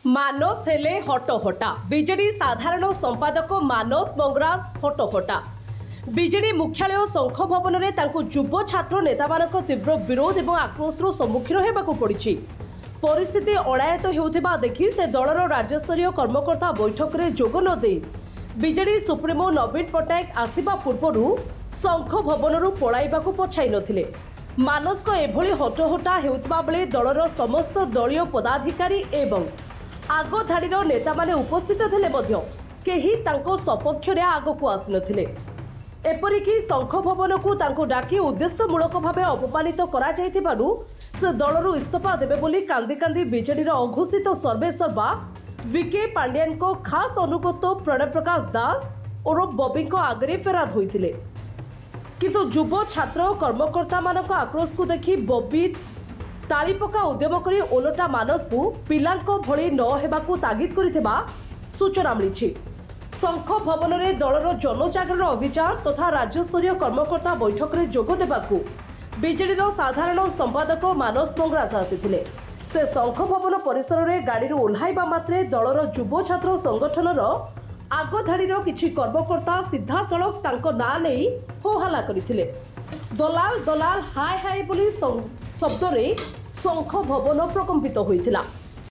मानस हेले हटहटा बीजेडी साधारण संपादक मानस मंगराज हटहटा बीजेडी मुख्यालय शंख भवन में युव छात्र नेता मान तीव्र विरोध और आक्रोशर सम्मुखीन होगा पड़ी। परिस्थिति अणायत होता देखि से दलर राज्यस्तरीय कर्मकर्ता बैठक में जोग न दे बीजेडी सुप्रीमो नवीन पट्टनायक आसवा पूर्व शंख भवन पलाइबा पछाई नथिले। मानस को एभली हटहटा हेउतबा बेले दलर समस्त दलीय पदाधिकारी एवं आग धाड़ी नेता माने उपस्थित थिले मध्य केही तांको सपक्ष रे आग को आसी नथिले। एपरिकी शंख भवन को तांको डाकी उद्देश्यमूलक भावे अपमानित करा जायतिबारु से दलरु इस्तीफा देबे बोली कांदी कांदी बीजेडी अघोषित सर्वेसर्वा वीके पांड्यान को खास अनुगत प्रणय प्रकाश दास और बबी को आगरे फेराद होइतिले। किंतु युव छात्र कर्मकर्ता मानक आक्रोश को देखि बबी ताली पका उद्यम करी ओलटा मानस को पिलांको भली न हेबाकू तागिद करिथिबा सूचना मिली। शंख भवन में दलर जनजागरण अभियान तथा राज्यस्तरीय कर्मकर्ता बैठक में जोग देबाकू बीजेडी साधारण संपादक मानस मंगराज आसिथिले। से शंख भवन परिसर में गाड़ी ओह्लाइबा मात्रे दलर युव छात्र संगठनर आगधाड़ी किछि कर्मकर्ता सीधा सड़क तांको ना नहीं होहल्ला करथिले। दलाल दलाल हाय हाय बोली शब्द रे शंख भवन प्रकंपित होइथिला।